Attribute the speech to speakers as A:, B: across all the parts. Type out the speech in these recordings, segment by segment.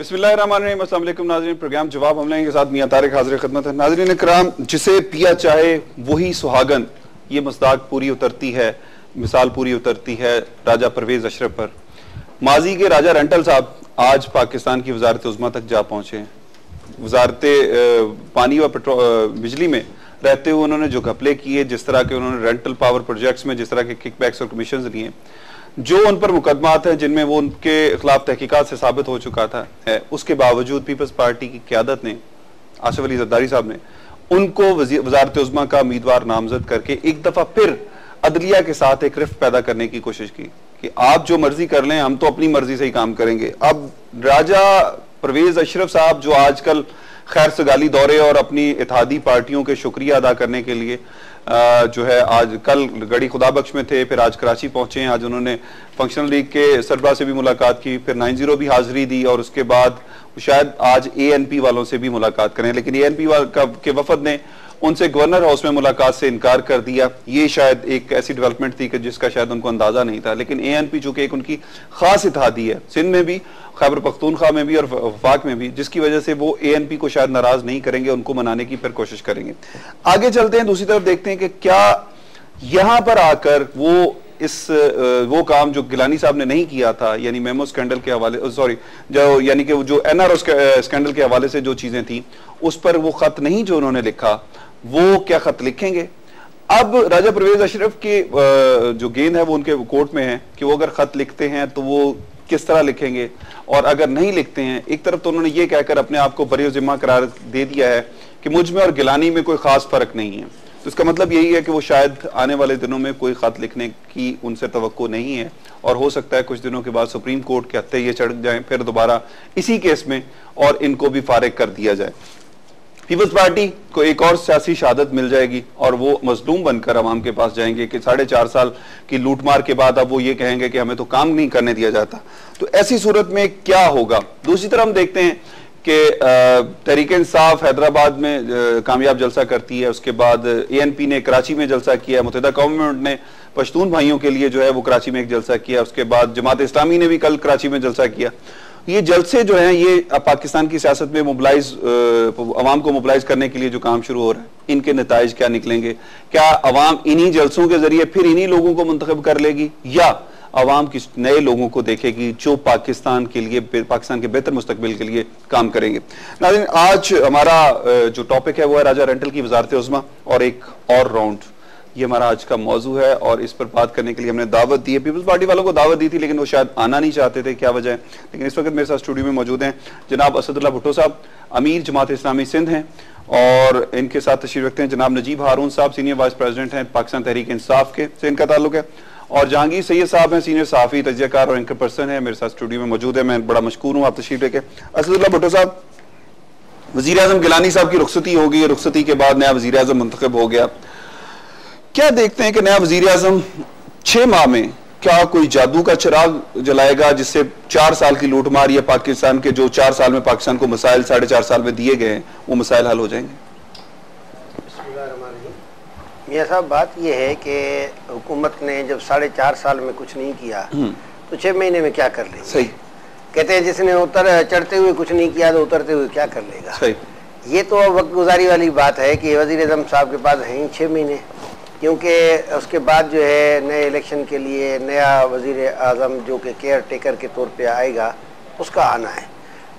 A: बिस्मिल्लाहिर्रहमानिर्रहीम। अस्सलाम वालेकुम नाज़रीन, प्रोग्राम जवाब हमले के साथ मियां तारिक हाज़िर खिदमत है। नाज़रीन इकराम, जिसे पिया चाहे वही सुहागन, ये मसदाक पूरी उतरती है, मिसाल पूरी उतरती है राजा परवेज़ अशरफ पर। माजी के राजा रेंटल साहब आज पाकिस्तान की वजारत उज़्मा तक जा पहुंचे हैं। वजारत पानी व बिजली में रहते हुए उन्होंने जो घपले किए, जिस तरह के उन्होंने रेंटल पावर प्रोजेक्ट्स में जिस तरह के किकबैक्स और कमीशन लिए, जो उन पर मुकदमात हैं जिनमें वो उनके खिलाफ तहकीकात से साबित हो चुका था है, उसके बावजूद पीपल्स पार्टी की क़यादत ने, आसिफ अली ज़रदारी साहब ने उनको वजारत उज़्मा का उम्मीदवार नामजद करके एक दफ़ा फिर अदलिया के साथ एक रिफ्ट पैदा करने की कोशिश की कि आप जो मर्जी कर लें, हम तो अपनी मर्जी से ही काम करेंगे। अब राजा परवेज़ अशरफ साहब जो आजकल खैर सगाली दौरे और अपनी इत्तेहादी पार्टियों के शुक्रिया अदा करने के लिए जो है आज कल गढ़ी खुदाबख्श में थे, फिर आज कराची पहुंचे हैं। आज उन्होंने फंक्शनल लीग के सरबराह से भी मुलाकात की, फिर 90 भी हाजिरी दी और उसके बाद शायद आज ANP वालों से भी मुलाकात करें, लेकिन ANP के वफद ने उनसे गवर्नर हाउस में मुलाकात से इनकार कर दिया। ये शायद एक ऐसी डेवलपमेंट थी कि जिसका शायद उनको अंदाजा नहीं था, लेकिन ANP चूंकि एक उनकी खास इत्तेहादी है, सिंध में भी, खैबर पख्तूनख्वा में भी और वफाक में भी, जिसकी वजह से वो ANP को शायद नाराज नहीं करेंगे, उनको मनाने की फिर कोशिश करेंगे। आगे चलते हैं, दूसरी तरफ देखते हैं कि क्या यहां पर आकर वो काम जो गिलानी साहब ने नहीं किया था, यानी मेमो स्कैंडल के हवाले, सॉरी यानी कि जो NRO स्कैंडल के हवाले से जो चीजें थी उस पर वो खत नहीं जो उन्होंने लिखा, वो क्या खत लिखेंगे। अब राजा परवेज अशरफ की जो गेंद है वो उनके कोर्ट में है कि वो अगर खत लिखते हैं तो वो किस तरह लिखेंगे, और अगर नहीं लिखते हैं, एक तरफ तो उन्होंने ये कहकर अपने आप को बरी ज़िम्मा करार दे दिया है कि मुझ में और गिलानी में कोई खास फर्क नहीं है, तो इसका मतलब यही है कि वो शायद आने वाले दिनों में कोई खत लिखने की उनसे तवक्को नहीं है, और हो सकता है कुछ दिनों के बाद सुप्रीम कोर्ट के हत्थे ये चढ़ जाए फिर दोबारा इसी केस में और इनको भी फारिग कर दिया जाए। पीपल्स पार्टी को एक और सियासी शहादत मिल जाएगी और वो मजलूम बनकर अवाम के पास जाएंगे कि 4.5 साल की लूटमार के बाद अब वो ये कहेंगे कि हमें तो काम नहीं करने दिया जाता। तो ऐसी सूरत में क्या होगा। दूसरी तरफ हम देखते हैं कि तहरीक इंसाफ हैदराबाद में कामयाब जलसा करती है, उसके बाद ANP ने कराची में जलसा किया, मुत्तहिदा कौम गवर्नमेंट ने पश्तून भाइयों के लिए जो है वो कराची में एक जलसा किया, उसके बाद जमात इस्लामी ने भी कल कराची में जलसा किया। ये जलसे जो हैं ये पाकिस्तान की सियासत में मोबिलाइज, अवाम को मोबिलाइज करने के लिए जो काम शुरू हो रहा है, इनके नताइज क्या निकलेंगे। क्या अवाम इन्हीं जलसों के जरिए फिर इन्हीं लोगों को मुंतखब कर लेगी, या अवाम किस नए लोगों को देखेगी जो पाकिस्तान के लिए, पाकिस्तान के बेहतर मुस्तकबिल के लिए काम करेंगे। नाज़रीन, आज हमारा जो टॉपिक है वो है राजा रेंटल की वजारत उज़्मा और एक और राउंड, ये हमारा आज का मौजू है। और इस पर बात करने के लिए हमने दावत दी है, पीपल्स पार्टी वालों को दावत दी थी लेकिन वो शायद आना नहीं चाहते थे, क्या वजह है। लेकिन इस वक्त मेरे साथ स्टूडियो में मौजूद हैं जनाब असदुल्लाह भुट्टो साहब, अमीर जमात इस्लामी सिंध हैं, और इनके साथ तशरीफ रखते हैं जनाब नजीब हारून साहब, सीनियर वाइस प्रेसिडेंट हैं पाकिस्तान तहरीक इंसाफ के से इनका ताल्लुक है, और जहांगीर सैयद साहब हैं, सीनियर सहाफ़ी, तजज़ियाकार और एंकर पर्सन है, मेरे साथ स्टूडियो में मौजूद है। मैं बड़ा मशकूर हूँ आप तशरीफ लेके। असदुल्लाह भुट्टो साहब, वज़ीर आज़म गिलानी साहब की रुखसती हो गई, रुखसती के बाद नया वज़ीर आज़म मुंतखब हो गया, क्या देखते हैं कि नया वज़ीर आज़म 6 माह में क्या कोई जादू का चिराग जलाएगा जिससे 4 साल की लूटमार या पाकिस्तान के जो 4 साल में पाकिस्तान को मसाइल 4.5 साल में दिए गए हैं वो मसाइल हल हो जाएंगे।
B: मियां साहब, बात यह है कि हुकूमत ने जब 4.5 साल में कुछ नहीं किया तो 6 महीने में क्या कर लेगा।
A: सही
B: कहते हैं जिसने चढ़ते हुए कुछ नहीं किया तो उतरते हुए क्या कर लेगा।
A: सही,
B: ये तो वक्त गुजारी वाली बात है कि वज़ीर आज़म साहब के पास हैं 6 महीने, क्योंकि उसके बाद जो है नए इलेक्शन के लिए नया वज़ीर आज़म जो कि केयर टेकर के तौर पे आएगा उसका आना है।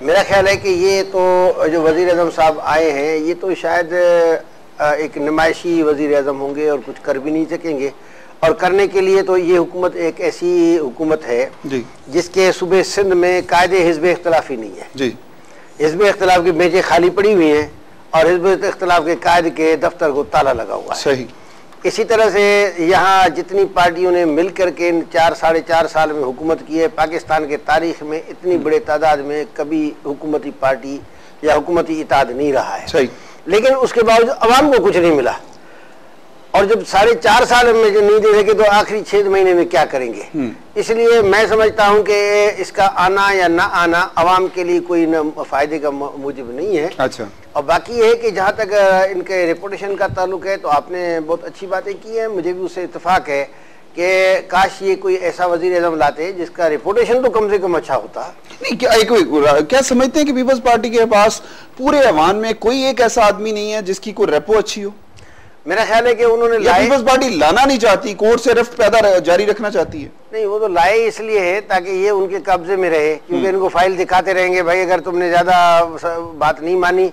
B: मेरा ख्याल है कि ये तो जो वज़ीर आज़म साहब आए हैं ये तो शायद एक नुमाइशी वज़ीर आज़म होंगे और कुछ कर भी नहीं सकेंगे, और करने के लिए तो ये हुकूमत एक ऐसी हुकूमत है जी जिसके सूबे सिंध में कायदे हिज़्ब इख्तिलाफ़ी नहीं है जी। हिज़्ब इख्तिलाफ़ की बेंचें खाली पड़ी हुई हैं और हिज़्ब इख्तिलाफ़ के कायदे के दफ्तर को ताला लगा हुआ है। सही। इसी तरह से यहाँ जितनी पार्टियों ने मिल कर के इन 4-4.5 साल में हुकूमत की है, पाकिस्तान के तारीख में इतनी बड़े तादाद में कभी हुकूमती पार्टी या हुकूमती इताद नहीं रहा है। सही। लेकिन उसके बावजूद अवाम को कुछ नहीं मिला, और जब 4.5 साल में जो नहीं दे सके तो आखिरी 6 महीने में क्या करेंगे। इसलिए मैं समझता हूँ कि इसका आना या ना आना अवाम के लिए कोई फायदे का मूजिब नहीं है। अच्छा। और बाकी ये है कि जहाँ तक इनके रेपुटेशन का ताल्लुक है तो आपने बहुत अच्छी बातें की हैं, मुझे भी उससे इत्तेफाक है कि काश ये कोई ऐसा वजीर आज़म लाते जिसका रेपुटेशन तो कम से कम अच्छा होता।
A: नहीं, क्या समझते हैं कि पीपल्स पार्टी के पास पूरे ऐवान में कोई एक ऐसा आदमी नहीं है जिसकी कोई रेपो अच्छी हो?
B: मेरा ख्याल है कि उन्होंने
A: पीपल्स पार्टी लाना नहीं चाहती, कोर्ट से रफ्त पैदा जारी रखना चाहती है?
B: नहीं, वो तो लाए इसलिए है ताकि ये उनके कब्जे में रहे, क्योंकि इनको फाइल दिखाते रहेंगे, भाई अगर तुमने ज्यादा बात नहीं मानी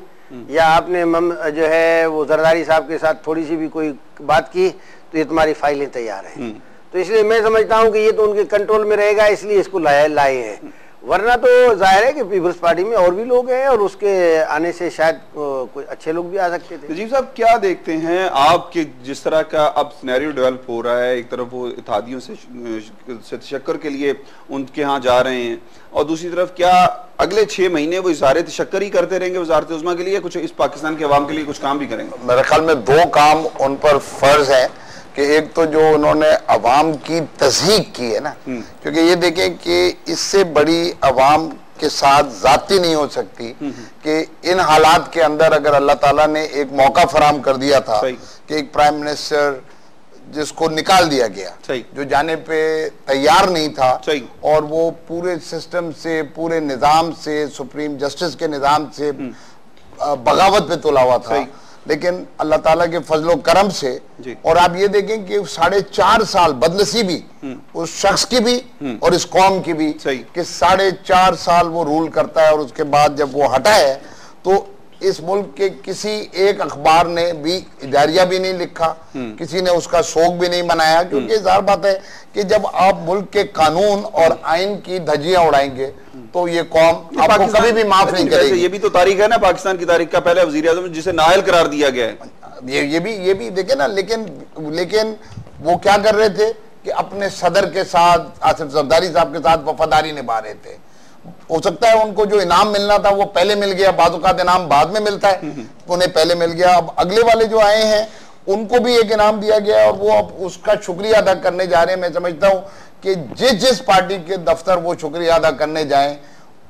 B: या आपने जो है वो जरदारी साहब के साथ थोड़ी सी भी कोई बात की तो ये तुम्हारी फाइलें तैयार हैं। तो इसलिए मैं समझता हूँ कि ये तो उनके कंट्रोल में रहेगा, इसलिए इसको लाए हैं। वरना तो जाहिर है कि पीपल्स पार्टी में और भी लोग हैं और उसके आने से शायद कोई अच्छे लोग भी आ सकते थे।
A: नजीब साहब, क्या देखते हैं आपके जिस तरह का अब सिनेरियो डेवलप हो रहा है, एक तरफ वो इत्तेहादियों से तशक्कर के लिए उनके यहाँ जा रहे हैं और दूसरी तरफ क्या अगले 6 महीने वो इज़हार तशक्कर ही करते रहेंगे वज़ारत उज़्मा के लिए, कुछ इस पाकिस्तान के अवाम के लिए कुछ काम भी करेंगे?
C: मेरे ख्याल में 2 काम उन पर फर्ज है कि एक तो जो उन्होंने अवाम की तस्दीक की है ना, क्योंकि ये देखें कि इससे बड़ी अवाम के साथ जाती नहीं हो सकती कि इन हालात के अंदर अगर अल्लाह ताला ने एक मौका फराम कर दिया था कि एक प्राइम मिनिस्टर जिसको निकाल दिया गया, जो जाने पे तैयार नहीं था और वो पूरे सिस्टम से, पूरे निज़ाम से, सुप्रीम जस्टिस के निज़ाम से बगावत पे तुला हुआ था, लेकिन अल्लाह ताला के फजलो करम से, और आप ये देखें कि 4.5 साल बदनसीबी उस शख्स की भी और इस कौम की भी कि 4.5 साल वो रूल करता है और उसके बाद जब वो हटा है तो इस मुल्क के किसी एक अखबार ने भी इदारिया भी नहीं लिखा, किसी ने उसका शोक भी नहीं मनाया, क्योंकि ज़ाहिर बात है कि जब आप मुल्क के कानून और आइन की धज्जियां उड़ाएंगे तो ये कौम आपको कभी भी माफ नहीं करेगी।
A: ये भी तो तारीख है ना, पाकिस्तान की तारीख का पहला वजीर आज़म जिसे नाअहल करार दिया गया है।
C: ये भी देखे ना, लेकिन वो क्या कर रहे थे कि अपने सदर के साथ, आसिफ जरदारी साहब के साथ वफादारी निभा रहे थे। हो सकता है उनको जो इनाम मिलना था वो पहले मिल गया, बाज़-औक़ात इनाम बाद में मिलता है, उन्हें पहले मिल गया। अब अगले वाले जो आए हैं उनको भी एक इनाम दिया गया और वो अब उसका शुक्रिया अदा करने जा रहे हैं। मैं समझता हूँ कि जिस पार्टी के दफ्तर वो शुक्रिया अदा करने जाएं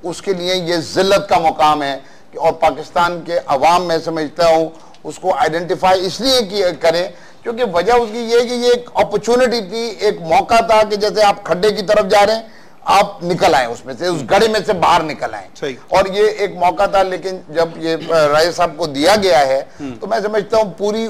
C: उसके लिए ये जिल्लत का मुकाम है। और पाकिस्तान के अवाम, मैं समझता हूँ, उसको आइडेंटिफाई इसलिए करें क्योंकि वजह उसकी ये कि ये एक अपॉर्चुनिटी थी, एक मौका था कि जैसे आप खड्डे की तरफ जा रहे हैं, आप निकल आए उसमें से, उस गड्ढे में से बाहर निकल आए, और ये एक मौका था। लेकिन जब ये राय साहब को दिया गया है तो मैं समझता हूँ पूरी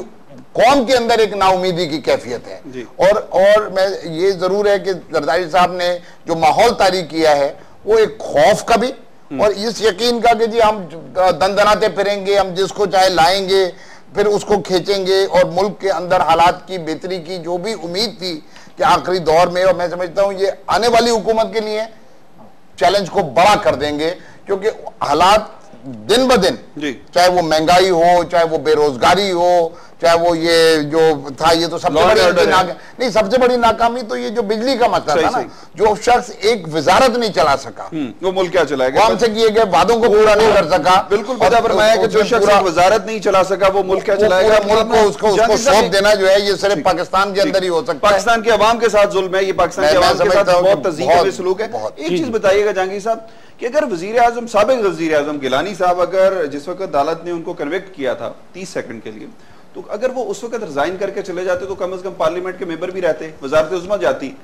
C: कौम के अंदर एक नाउमीदी की कैफियत है। और मैं ये जरूर है कि जरदारी साहब ने जो माहौल तारी किया है वो एक खौफ का भी और इस यकीन का कि जी हम दंदनाते फिरेंगे, हम जिसको चाहे लाएंगे, फिर उसको खींचेंगे, और मुल्क के अंदर हालात की बेहतरी की जो भी उम्मीद थी कि आखिरी दौर में, और मैं समझता हूँ ये आने वाली हुकूमत के लिए चैलेंज को बड़ा कर देंगे, क्योंकि हालात दिन ब दिन, चाहे वो महंगाई हो, चाहे वो बेरोजगारी हो, चाहे वो ये जो था, ये तो सबसे बड़ी सबसे बड़ी नाकामी तो ये जो बिजली का मसला था ना, जो शख्स एक वजारत नहीं चला सका,
A: वो मुल्क क्या चलाएगा?
C: हमसे किए गए वादों को पूरा नहीं कर सका।
A: बिल्कुल पता फरमाया कि जो शख्स वजारत नहीं चला सका वो मुल्क क्या चलाएगा?
C: मुल्क को उसको सौंप देना जो है ये सिर्फ पाकिस्तान के अंदर ही हो सकता है।
A: पाकिस्तान के अवाम के साथ जुल्म है, ये पाकिस्तान के अवाम के साथ बहुत तज़ीम सलूक है। एक चीज बताइएगा जहांगीर साहब कि अगर वजीर आजम, साबिक वजीर आजम गिलानी साहब, अगर जिस वक्त अदालत ने उनको कन्विक्ट किया था 30 सेकंड के लिए, तो अगर वो उस वक्त रिजाइन करके चले जाते तो कम से कम पार्लियामेंट के मेंबर भी रहते, वजारत उज़्मा जाती।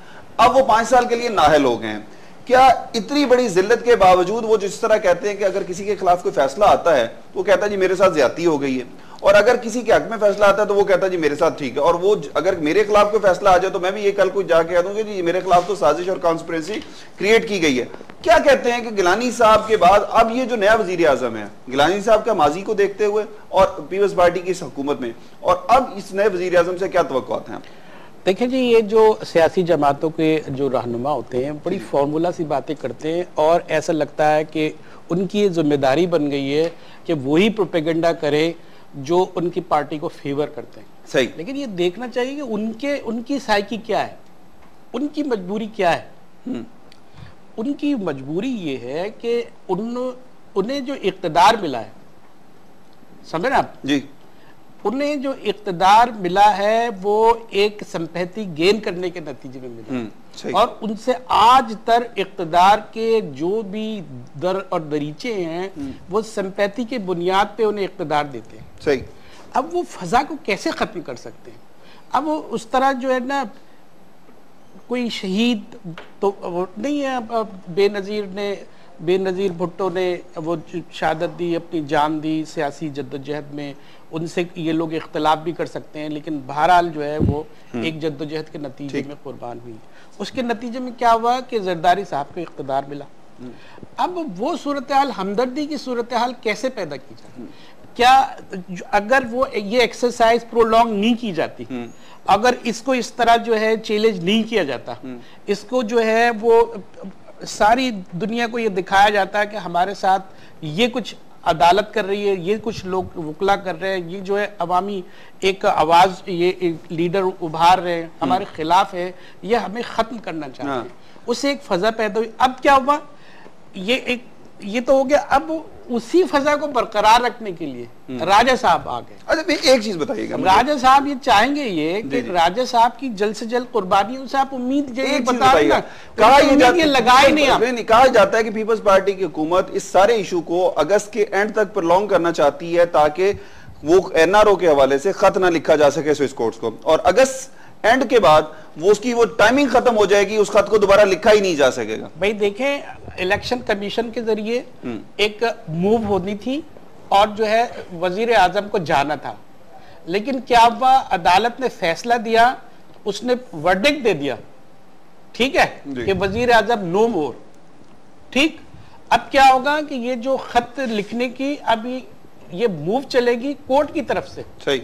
A: अब वो 5 साल के लिए नाअहल हो गए हैं। क्या इतनी बड़ी जिल्लत के बावजूद वो जिस तरह कहते हैं कि अगर किसी के खिलाफ कोई फैसला आता है तो वो कहता है जी मेरे साथ ज्यादती हो गई है, और अगर किसी के हक में फैसला आता है तो वो कहता है जी मेरे साथ ठीक है, और वो अगर मेरे खिलाफ कोई फैसला आ जाए तो मैं भी ये कल को जाके कह दूंगा जी मेरे खिलाफ तो साजिश और कॉन्स्पिरेसी क्रिएट की गई है। क्या कहते हैं कि गिलानी साहब के बाद अब ये जो नया वजीर आजम है, गिलानी साहब का माजी को देखते हुए और पीपल्स पार्टी की इस हुकूमत में, और अब इस नए वजीर आजम से क्या तवक्कुआत हैं?
D: देखिए जी, ये जो सियासी जमातों के जो रहनुमा होते हैं बड़ी फार्मूला सी बातें करते हैं, और ऐसा लगता है कि उनकी ये जिम्मेदारी बन गई है कि वही प्रोपेगेंडा करे जो उनकी पार्टी को फेवर करते हैं।
A: सही।
D: लेकिन ये देखना चाहिए कि उनकी साइकी क्या है, उनकी मजबूरी क्या है। उनकी मजबूरी ये है कि उन्हें जो इक़्तिदार मिला है, समझे ना आप
A: जी,
D: उन्हें जो इक़्तिदार मिला है वो एक संपत्ति गेन करने के नतीजे में मिला, और उनसे आज तक इक़्तिदार के जो भी दर और दरीचे हैं वो संपत्ति के बुनियाद पे उन्हें इक़्तिदार देते हैं।
A: सही।
D: अब वो फजा को कैसे खत्म कर सकते हैं? अब वो उस तरह जो है ना कोई शहीद तो वो नहीं है। बेनज़ीर भुट्टो ने वो शहादत दी, अपनी जान दी सियासी जद्दोजहद में, उनसे ये लोग इख्तलाफ भी कर सकते हैं, लेकिन बहरहाल जो है वो एक जद्दोजहद के नतीजे में कुर्बान हुई। उसके नतीजे में क्या हुआ कि जरदारी साहब को इख्तिदार मिला। अब वो सूरत हाल, हमदर्दी की सूरत हाल कैसे पैदा की जाए? क्या अगर वो ये एक्सरसाइज प्रोलॉन्ग नहीं की जाती, अगर इसको इस तरह जो है चैलेंज नहीं किया जाता, इसको जो है वो सारी दुनिया को ये दिखाया जाता है कि हमारे साथ ये कुछ अदालत कर रही है, ये कुछ लोग वकला कर रहे हैं, ये जो है अवामी एक आवाज, ये एक लीडर उभार रहे हैं हमारे खिलाफ है, ये हमें खत्म करना चाहते हैं, उससे एक फजा पैदा हुई। अब क्या हुआ, ये तो हो गया। अब उसी फजा को बरकरार रखने के लिए राजा साहब आ गए।
A: अच्छा एक चीज बताइएगा,
D: राजा साहब ये चाहेंगे ये कि राजा साहब की जल्द से जल्द कुर्बानी, उनसे आप उम्मीद बताइएगा,
A: कहा जाता है कि पीपल्स पार्टी की हुकूमत इस सारे इशू को अगस्त के एंड तक प्रोलॉन्ग करना चाहती है ताकि वो एनआरओ के हवाले से खत ना लिखा जा सके स्विस कोर्ट्स को, और अगस्त एंड के बाद वो उसकी वो टाइमिंग खत्म हो जाएगी, उस खत को दोबारा लिखा ही नहीं जा सकेगा।
D: भाई देखें, इलेक्शन कमीशन के जरिए एक मूव होनी थी और जो है वजीर आजम को जाना था, लेकिन क्या हुआ, अदालत ने फैसला दिया, उसने वर्डिक्ट दे दिया, ठीक है, कि वजीर आजम नो मोर। ठीक, अब क्या होगा कि ये जो खत लिखने की अभी ये मूव चलेगी कोर्ट की तरफ से,
A: सही,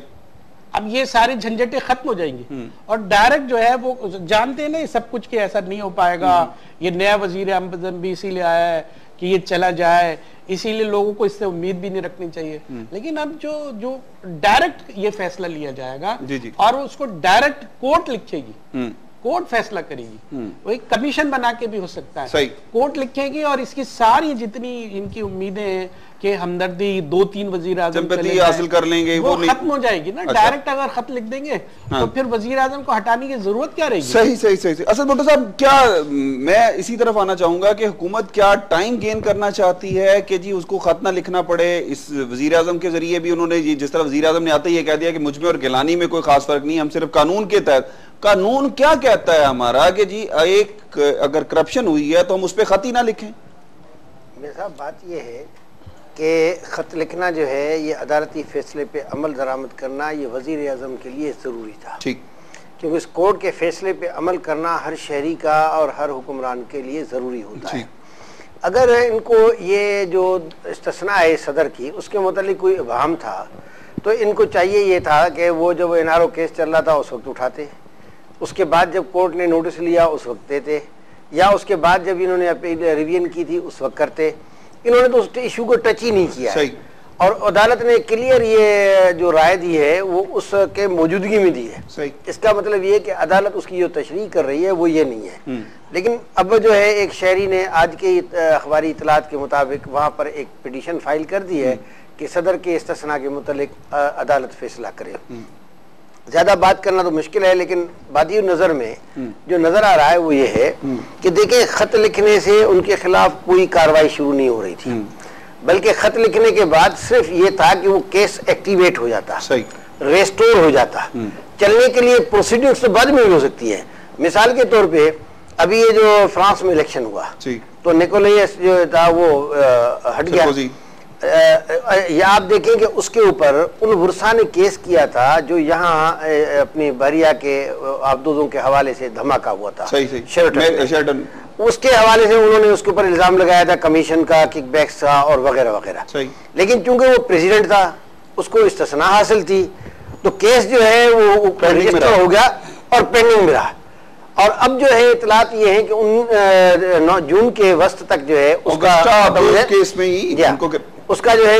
D: अब ये सारी झंझटें खत्म हो जाएंगी और डायरेक्ट जो है वो जानते हैं ना सब कुछ कि ऐसा नहीं हो पाएगा, ये नया वजीर आज़म भी इसीलिए आया है कि ये चला जाए, इसीलिए लोगों को इससे उम्मीद भी नहीं रखनी चाहिए। लेकिन अब जो डायरेक्ट ये फैसला लिया जाएगा और उसको डायरेक्ट कोर्ट लिखेगी, कोर्ट फैसला करेगी, वो एक कमीशन बना के भी हो सकता है, कोर्ट लिखेगी और इसकी सारी जितनी इनकी उम्मीदें हैं कि हमदर्दी 2-3 वजीर आजम
A: हासिल कर लेंगे,
D: वो खत्म हो जाएगी ना। डायरेक्ट अगर खत लिख देंगे तो फिर वजीर आजम को हटाने की जरूरत क्या रहेगी?
A: सही। असद भुट्टो साहब, क्या मैं इसी तरफ आना चाहूंगा कि हुकूमत क्या टाइम गेन करना चाहती है कि जी उसको खत ना लिखना पड़े? इस वजीर आजम के जरिए भी उन्होंने जिस तरह वजीर आजम ने आते ही कह दिया कि मुझमें और गिलानी में कोई खास फर्क नहीं, हम सिर्फ कानून के तहत, कानून क्या कहता है हमारा कि जी एक अगर करप्शन हुई है तो हम उस पर खत ही ना लिखें?
B: मेरे साहब बात यह है कि ख़त लिखना जो है ये अदालती फैसले पे अमल दरामद करना ये वज़ीर आज़म के लिए ज़रूरी था, ठीक, क्योंकि इस कोर्ट के फैसले पे अमल करना हर शहरी का और हर हुक्मरान के लिए ज़रूरी होता है। अगर इनको ये जो इस्तिस्ना है सदर की उसके मुतालिक कोई इबाहम था तो इनको चाहिए ये था कि वो जब एनआरओ केस चल रहा था उस वक्त उठाते, उसके बाद जब कोर्ट ने नोटिस लिया उस वक्त देते, या उसके बाद जब इन्होंने अपील रिवीजन की थी उस वक्त करते। इन्होंने तो उस इशू को टच ही नहीं किया है और अदालत ने क्लियर ये जो राय दी है वो उसके मौजूदगी में दी है। इसका मतलब ये कि अदालत उसकी जो तशरीह कर रही है वो ये नहीं है। लेकिन अब जो है एक शहरी ने आज के अखबारी इतलात के मुताबिक वहाँ पर एक पिटीशन फाइल कर दी है कि सदर के इस्तिस्ना के मुतालिक अदालत फैसला करे। ज्यादा बात करना तो मुश्किल है, लेकिन बादी नजर में जो नजर आ रहा है वो ये है कि देखिए खत लिखने से उनके खिलाफ कोई कार्रवाई शुरू नहीं हो रही थी, बल्कि खत लिखने के बाद सिर्फ ये था कि वो केस एक्टिवेट हो जाता, रेस्टोर हो जाता। चलने के लिए प्रोसीडिंग्स तो बाद में भी हो सकती है। मिसाल के तौर पे अभी ये जो फ्रांस में इलेक्शन हुआ तो निकोलस जो था वो हट गया, या आप देखें कि उसके ऊपर उन बुरसा ने केस किया था जो यहाँ अपनी बहरिया के आबदोजों के हवाले से धमाका हुआ था, शेरटन, उसके हवाले से उन्होंने उसके ऊपर इल्जाम लगाया था कमीशन का, किकबैक्स का और वगैरह वगैरह। लेकिन चूंकि वो प्रेसिडेंट था उसको इस्तिस्ना हासिल थी तो केस जो है वो रजिस्टर हो गया और पेंडिंग में रहा। और अब जो है इतलात ये है कि 9 जून के वस्त तक जो है उसका केस में ही उसका जो है